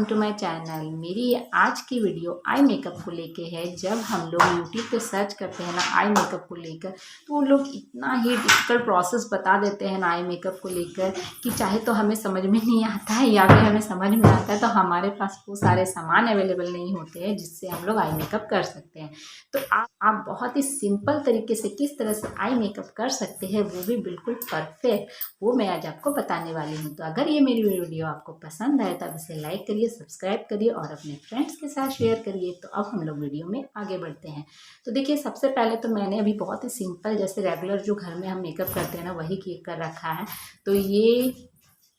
To my channel. मेरी ये आज की वीडियो आई मेकअप को लेके है। जब हम लोग यूट्यूब पे सर्च करते हैं ना आई मेकअप को लेकर, तो वो लोग इतना ही डिफिकल्ट प्रोसेस बता देते हैं ना आई मेकअप को लेकर कि चाहे तो हमें समझ में नहीं आता है या फिर हमें समझ में आता है तो हमारे पास वो सारे सामान अवेलेबल नहीं होते हैं जिससे हम लोग आई मेकअप कर सकते हैं। तो आप बहुत ही सिंपल तरीके से किस तरह से आई मेकअप कर सकते हैं, वो भी बिल्कुल परफेक्ट, वो मैं आज आपको बताने वाली हूँ। तो अगर ये मेरी वीडियो आपको पसंद आए तब इसे लाइक करिए, सब्सक्राइब करिए और अपने फ्रेंड्स के साथ शेयर करिए। तो अब हम लोग वीडियो में आगे बढ़ते हैं। तो देखिए, सबसे पहले तो मैंने अभी बहुत ही सिंपल जैसे रेगुलर जो घर में हम मेकअप करते हैं ना वही कर रखा है। तो ये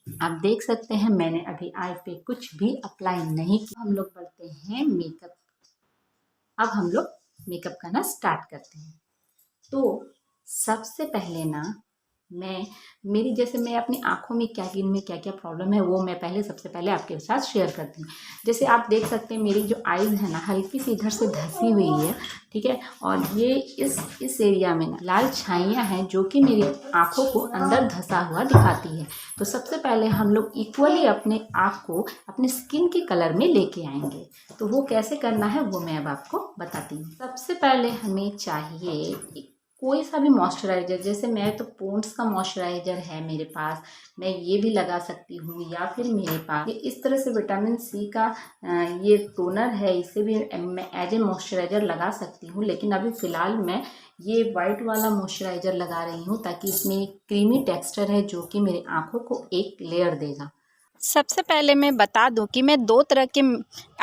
आप देख सकते हैं मैंने अभी आई पे कुछ भी अप्लाई नहीं किया। हम लोग बढ़ते हैं मेकअप। अब हम लोग मेकअप करना स्टार्ट करते हैं। तो सबसे पहले ना मैं अपनी आँखों में क्या क्या प्रॉब्लम है वो मैं सबसे पहले आपके साथ शेयर करती हूँ। जैसे आप देख सकते हैं मेरी जो आईज़ है ना हल्की सी इधर से धसी हुई है, ठीक है। और ये इस एरिया में ना लाल छाइयाँ हैं जो कि मेरी आँखों को अंदर धसा हुआ दिखाती है। तो सबसे पहले हम लोग इक्वली अपने आँख को अपने स्किन के कलर में लेके आएंगे। तो वो कैसे करना है वो मैं अब आपको बताती हूँ। सबसे पहले हमें चाहिए कोई सा भी मॉइस्चराइज़र। जैसे मैं तो पॉन्ड्स का मॉइस्चराइज़र है मेरे पास, मैं ये भी लगा सकती हूँ। या फिर मेरे पास ये इस तरह से विटामिन सी का ये टोनर है, इसे भी मैं एज ए मॉइस्चराइज़र लगा सकती हूँ। लेकिन अभी फ़िलहाल मैं ये वाइट वाला मॉइस्चराइज़र लगा रही हूँ ताकि इसमें एक क्रीमी टेक्सचर है जो कि मेरे आँखों को एक लेयर देगा। सबसे पहले मैं बता दूं कि मैं दो तरह के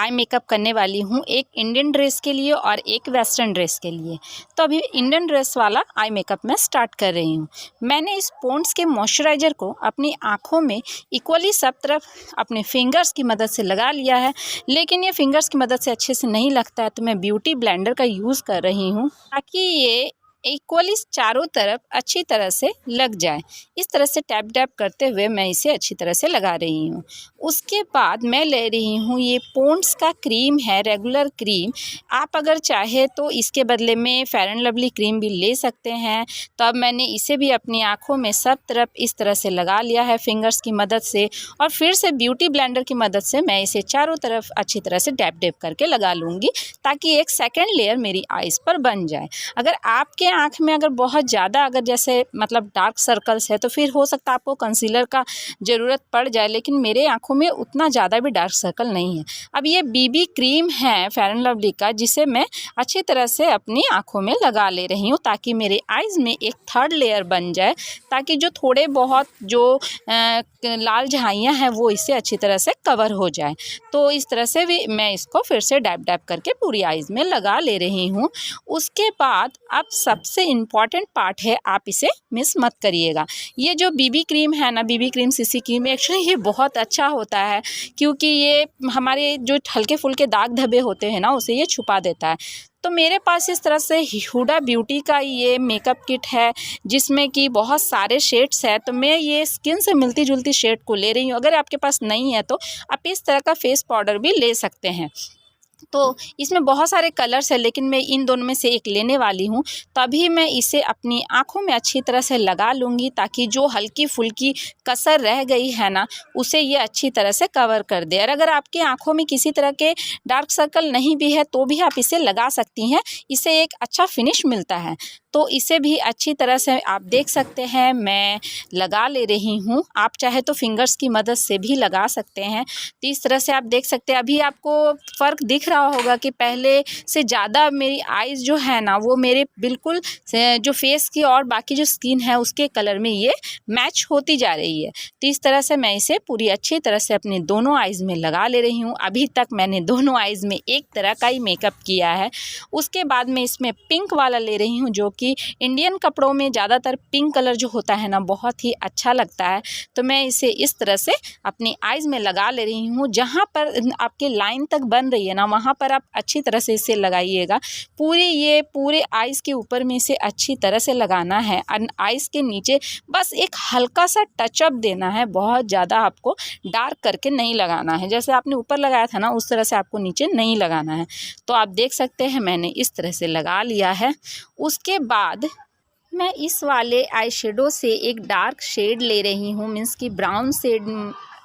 आई मेकअप करने वाली हूं, एक इंडियन ड्रेस के लिए और एक वेस्टर्न ड्रेस के लिए। तो अभी इंडियन ड्रेस वाला आई मेकअप मैं स्टार्ट कर रही हूं। मैंने इस पॉन्ड्स के मॉइस्चराइज़र को अपनी आँखों में इक्वली सब तरफ अपने फिंगर्स की मदद से लगा लिया है। लेकिन ये फिंगर्स की मदद से अच्छे से नहीं लगता है तो मैं ब्यूटी ब्लेंडर का यूज़ कर रही हूँ ताकि ये इक्वली चारों तरफ अच्छी तरह से लग जाए। इस तरह से टैप टैप करते हुए मैं इसे अच्छी तरह से लगा रही हूँ। उसके बाद मैं ले रही हूँ ये पॉन्ड्स का क्रीम है, रेगुलर क्रीम। आप अगर चाहे तो इसके बदले में फेयर एंड लवली क्रीम भी ले सकते हैं। तो अब मैंने इसे भी अपनी आँखों में सब तरफ इस तरह से लगा लिया है फिंगर्स की मदद से। और फिर से ब्यूटी ब्लेंडर की मदद से मैं इसे चारों तरफ अच्छी तरह से डैप डैप करके लगा लूँगी ताकि एक सेकेंड लेयर मेरी आइज़ पर बन जाए। अगर आपके आँख में अगर बहुत ज़्यादा जैसे मतलब डार्क सर्कल्स है तो फिर हो सकता है आपको कंसीलर का ज़रूरत पड़ जाए, लेकिन मेरे आँखों में उतना ज़्यादा भी डार्क सर्कल नहीं है। अब ये बीबी क्रीम है फेयर एंड लवली का जिसे मैं अच्छी तरह से अपनी आँखों में लगा ले रही हूँ ताकि मेरे आइज़ में एक थर्ड लेयर बन जाए, ताकि जो थोड़े बहुत जो लाल झाइयाँ हैं वो इससे अच्छी तरह से कवर हो जाए। तो इस तरह से भी मैं इसको फिर से डैप डैप करके पूरी आइज़ में लगा ले रही हूँ। उसके बाद अब सबसे इम्पॉर्टेंट पार्ट है, आप इसे मिस मत करिएगा। ये जो बीबी क्रीम है ना, BB cream CC cream, actually ये बहुत अच्छा होता है क्योंकि ये हमारे जो हल्के फुल्के दाग धब्बे होते हैं ना उसे ये छुपा देता है। तो मेरे पास इस तरह से हुडा ब्यूटी का ये मेकअप किट है जिसमें कि बहुत सारे शेड्स है। तो मैं ये स्किन से मिलती जुलती शेड को ले रही हूँ। अगर आपके पास नहीं है तो आप इस तरह का फेस पाउडर भी ले सकते हैं। तो इसमें बहुत सारे कलर्स हैं लेकिन मैं इन दोनों में से एक लेने वाली हूँ। तभी मैं इसे अपनी आँखों में अच्छी तरह से लगा लूँगी ताकि जो हल्की फुल्की कसर रह गई है ना उसे ये अच्छी तरह से कवर कर दे। और अगर आपकी आँखों में किसी तरह के डार्क सर्कल नहीं भी है तो भी आप इसे लगा सकती हैं, इससे एक अच्छा फिनिश मिलता है। तो इसे भी अच्छी तरह से आप देख सकते हैं मैं लगा ले रही हूँ। आप चाहे तो फिंगर्स की मदद से भी लगा सकते हैं। तो इस तरह से आप देख सकते हैं। अभी आपको फ़र्क दिख रहा होगा कि पहले से ज़्यादा मेरी आइज़ जो है ना वो मेरे बिल्कुल जो फेस की और बाकी जो स्किन है उसके कलर में ये मैच होती जा रही है। तो इस तरह से मैं इसे पूरी अच्छी तरह से अपने दोनों आइज़ में लगा ले रही हूँ। अभी तक मैंने दोनों आइज़ में एक तरह का ही मेकअप किया है। उसके बाद मैं इसमें पिंक वाला ले रही हूँ जो कि इंडियन कपड़ों में ज़्यादातर पिंक कलर जो होता है ना बहुत ही अच्छा लगता है। तो मैं इसे इस तरह से अपनी आइज़ में लगा ले रही हूँ। जहाँ पर आपके लाइन तक बन रही है ना वहाँ पर आप अच्छी तरह से इसे लगाइएगा। पूरे आइज़ के ऊपर में इसे अच्छी तरह से लगाना है और आइज़ के नीचे बस एक हल्का सा टचअप देना है, बहुत ज़्यादा आपको डार्क करके नहीं लगाना है। जैसे आपने ऊपर लगाया था ना उस तरह से आपको नीचे नहीं लगाना है। तो आप देख सकते हैं मैंने इस तरह से लगा लिया है। उसके बाद मैं इस वाले आई शेडो से एक डार्क शेड ले रही हूँ, मीन्स कि ब्राउन शेड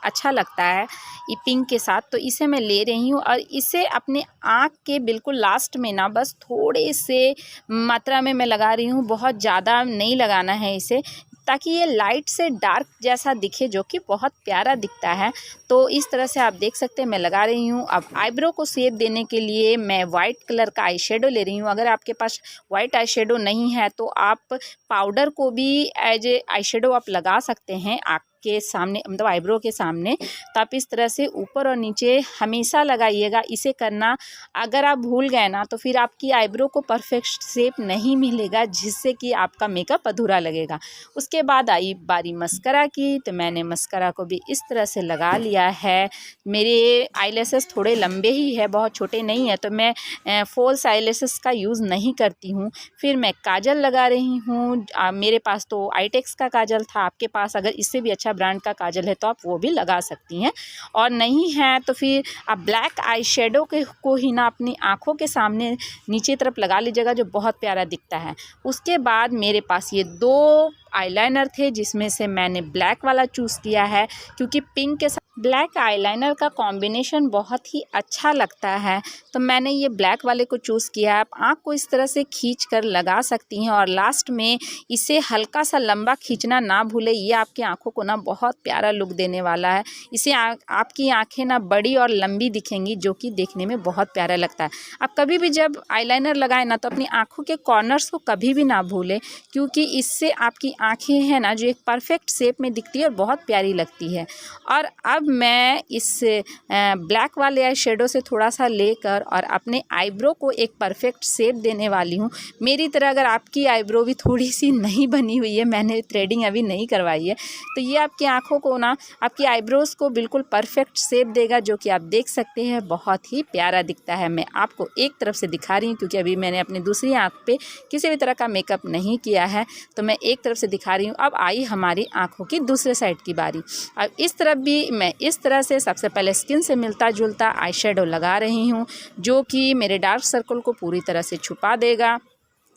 अच्छा लगता है ये पिंक के साथ, तो इसे मैं ले रही हूँ और इसे अपने आँख के बिल्कुल लास्ट में ना बस थोड़े से मात्रा में मैं लगा रही हूँ, बहुत ज़्यादा नहीं लगाना है इसे, ताकि ये लाइट से डार्क जैसा दिखे, जो कि बहुत प्यारा दिखता है। तो इस तरह से आप देख सकते हैं मैं लगा रही हूँ। अब आईब्रो को शेप देने के लिए मैं वाइट कलर का आई शेडो ले रही हूँ। अगर आपके पास वाइट आई शेडो नहीं है तो आप पाउडर को भी एज ए आई शेडो आप लगा सकते हैं आँख के सामने, मतलब आईब्रो के सामने। तो आप इस तरह से ऊपर और नीचे हमेशा लगाइएगा। इसे करना अगर आप भूल गए ना तो फिर आपकी आईब्रो को परफेक्ट शेप नहीं मिलेगा, जिससे कि आपका मेकअप अधूरा लगेगा। उसके बाद आई बारी मस्करा की, तो मैंने मस्करा को भी इस तरह से लगा लिया है। मेरे आईलैशेस थोड़े लंबे ही है, बहुत छोटे नहीं है, तो मैं फॉल्स आईलैशेस का यूज़ नहीं करती हूँ। फिर मैं काजल लगा रही हूँ। मेरे पास तो आईटेक्स का काजल था, आपके पास अगर इससे भी अच्छा ब्रांड का काजल है तो आप वो भी लगा सकती हैं, और नहीं है तो फिर आप ब्लैक आई शेडो को ही ना अपनी आँखों के सामने नीचे तरफ लगा लीजिएगा, जो बहुत प्यारा दिखता है। उसके बाद मेरे पास ये 2 आईलाइनर थे, जिसमें से मैंने ब्लैक वाला चूज़ किया है, क्योंकि पिंक के साथ ब्लैक आईलाइनर का कॉम्बिनेशन बहुत ही अच्छा लगता है, तो मैंने ये ब्लैक वाले को चूज़ किया है। आप आँख को इस तरह से खींच कर लगा सकती हैं, और लास्ट में इसे हल्का सा लंबा खींचना ना भूलें। ये आपकी आँखों को ना बहुत प्यारा लुक देने वाला है। इसे आपकी आँखें ना बड़ी और लंबी दिखेंगी, जो कि देखने में बहुत प्यारा लगता है। आप कभी भी जब आईलाइनर लगाएं ना तो अपनी आँखों के कॉर्नर्स को कभी भी ना भूलें, क्योंकि इससे आपकी आँखें हैं ना जो एक परफेक्ट शेप में दिखती है और बहुत प्यारी लगती है। और अब मैं इस ब्लैक वाले आई शेडो से थोड़ा सा लेकर और अपने आईब्रो को एक परफेक्ट शेप देने वाली हूँ। मेरी तरह अगर आपकी आईब्रो भी थोड़ी सी नहीं बनी हुई है, मैंने थ्रेडिंग अभी नहीं करवाई है, तो ये आपकी आँखों को ना, आपकी आईब्रोज़ को बिल्कुल परफेक्ट शेप देगा, जो कि आप देख सकते हैं बहुत ही प्यारा दिखता है। मैं आपको एक तरफ से दिखा रही हूँ, क्योंकि अभी मैंने अपनी दूसरी आँख पे किसी भी तरह का मेकअप नहीं किया है, तो मैं एक तरफ से दिखा रही हूँ। अब आई हमारी आँखों की दूसरे साइड की बारी। अब इस तरफ भी मैं इस तरह से सबसे पहले स्किन से मिलता जुलता आई शेडो लगा रही हूँ, जो कि मेरे डार्क सर्कल को पूरी तरह से छुपा देगा।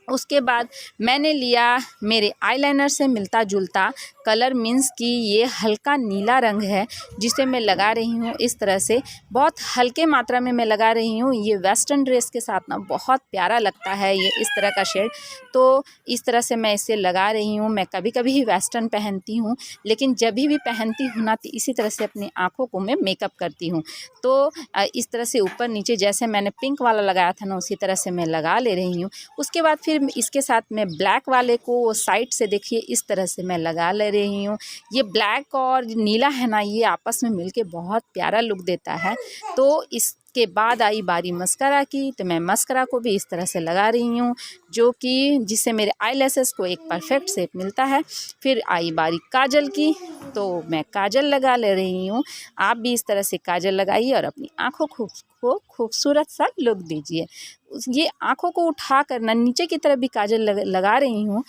उसके बाद मैंने लिया मेरे आईलाइनर से मिलता जुलता कलर, मीन्स कि ये हल्का नीला रंग है, जिसे मैं लगा रही हूँ इस तरह से। बहुत हल्के मात्रा में मैं लगा रही हूँ। ये वेस्टर्न ड्रेस के साथ ना बहुत प्यारा लगता है ये इस तरह का शेड, तो इस तरह से मैं इसे लगा रही हूँ। मैं कभी कभी ही वेस्टर्न पहनती हूँ, लेकिन जब भी पहनती हूँ ना तो इसी तरह से अपनी आँखों को मैं मेकअप करती हूँ। तो इस तरह से ऊपर नीचे जैसे मैंने पिंक वाला लगाया था ना, उसी तरह से मैं लगा ले रही हूँ। उसके बाद फिर इसके साथ मैं ब्लैक वाले को साइड से देखिए इस तरह से मैं लगा ले रही हूँ। ये ब्लैक और नीला है ना, ये आपस में मिलके बहुत प्यारा लुक देता है। तो इसके बाद आई बारी मस्करा की, तो मैं मस्करा को भी इस तरह से लगा रही हूँ, जो कि जिससे मेरे आईलैशेस को एक परफेक्ट शेप मिलता है। फिर आई बारी काजल की, तो मैं काजल लगा ले रही हूँ। आप भी इस तरह से काजल लगाइए और अपनी आँखों को खूबसूरत सा लुक दीजिए। ये आँखों को उठा कर ना नीचे की तरफ भी काजल लगा रही हूँ।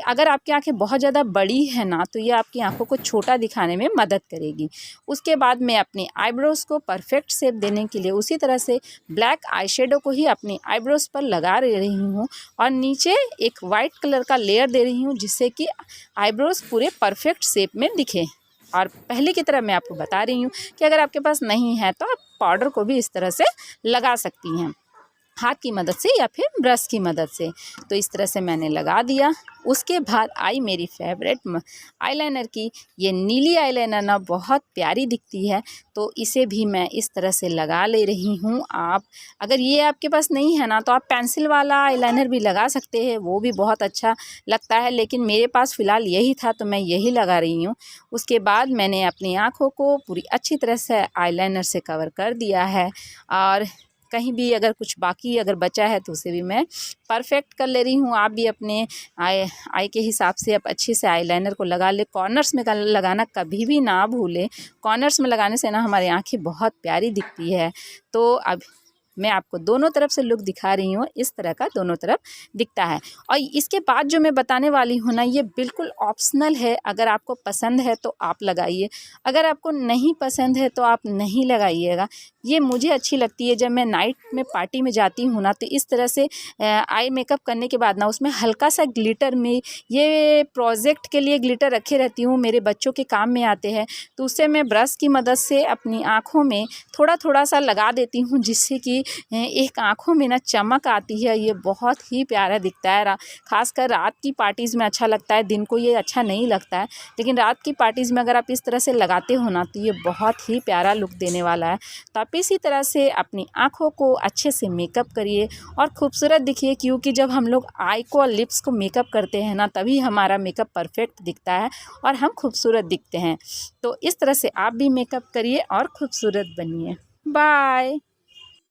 अगर आपकी आँखें बहुत ज़्यादा बड़ी है ना, तो ये आपकी आँखों को छोटा दिखाने में मदद करेगी। उसके बाद मैं अपने आईब्रोज़ को परफेक्ट शेप देने के लिए उसी तरह से ब्लैक आई शेडो को ही अपनी आईब्रोज़ पर लगा रही हूँ, और नीचे एक वाइट कलर का लेयर दे रही हूँ, जिससे कि आईब्रोज़ पूरे परफेक्ट शेप में दिखे। और पहले की तरह मैं आपको बता रही हूँ कि अगर आपके पास नहीं है तो आप पाउडर को भी इस तरह से लगा सकती हैं, हाथ की मदद से या फिर ब्रश की मदद से। तो इस तरह से मैंने लगा दिया। उसके बाद आई मेरी फेवरेट आईलाइनर की। ये नीली आईलाइनर ना बहुत प्यारी दिखती है, तो इसे भी मैं इस तरह से लगा ले रही हूँ। आप अगर ये आपके पास नहीं है ना, तो आप पेंसिल वाला आईलाइनर भी लगा सकते हैं, वो भी बहुत अच्छा लगता है, लेकिन मेरे पास फ़िलहाल यही था तो मैं यही लगा रही हूँ। उसके बाद मैंने अपनी आँखों को पूरी अच्छी तरह से आईलाइनर से कवर कर दिया है, और कहीं भी अगर कुछ बाकी अगर बचा है तो उसे भी मैं परफेक्ट कर ले रही हूँ। आप भी अपने आई के हिसाब से आप अच्छे से आईलाइनर को लगा ले। कॉर्नर्स में लगाना कभी भी ना भूलें। कॉर्नर्स में लगाने से ना हमारी आँखें बहुत प्यारी दिखती है। तो अब मैं आपको दोनों तरफ से लुक दिखा रही हूँ, इस तरह का दोनों तरफ दिखता है। और इसके बाद जो मैं बताने वाली हूँ ना, ये बिल्कुल ऑप्शनल है। अगर आपको पसंद है तो आप लगाइए, अगर आपको नहीं पसंद है तो आप नहीं लगाइएगा। ये मुझे अच्छी लगती है, जब मैं नाइट में पार्टी में जाती हूँ ना, तो इस तरह से आई मेकअप करने के बाद ना उसमें हल्का सा ग्लिटर में, ये प्रोजेक्ट के लिए ग्लिटर रखे रहती हूँ, मेरे बच्चों के काम में आते हैं, तो उससे मैं ब्रश की मदद से अपनी आँखों में थोड़ा थोड़ा सा लगा देती हूँ, जिससे कि एक आँखों में ना चमक आती है। ये बहुत ही प्यारा दिखता है, खासकर रात की पार्टीज़ में अच्छा लगता है, दिन को ये अच्छा नहीं लगता है, लेकिन रात की पार्टीज़ में अगर आप इस तरह से लगाते हो ना, तो ये बहुत ही प्यारा लुक देने वाला है। तो आप इसी तरह से अपनी आँखों को अच्छे से मेकअप करिए और खूबसूरत दिखिए, क्योंकि जब हम लोग आई को और लिप्स को मेकअप करते हैं ना, तभी हमारा मेकअप परफेक्ट दिखता है और हम खूबसूरत दिखते हैं। तो इस तरह से आप भी मेकअप करिए और खूबसूरत बनिए। बाय।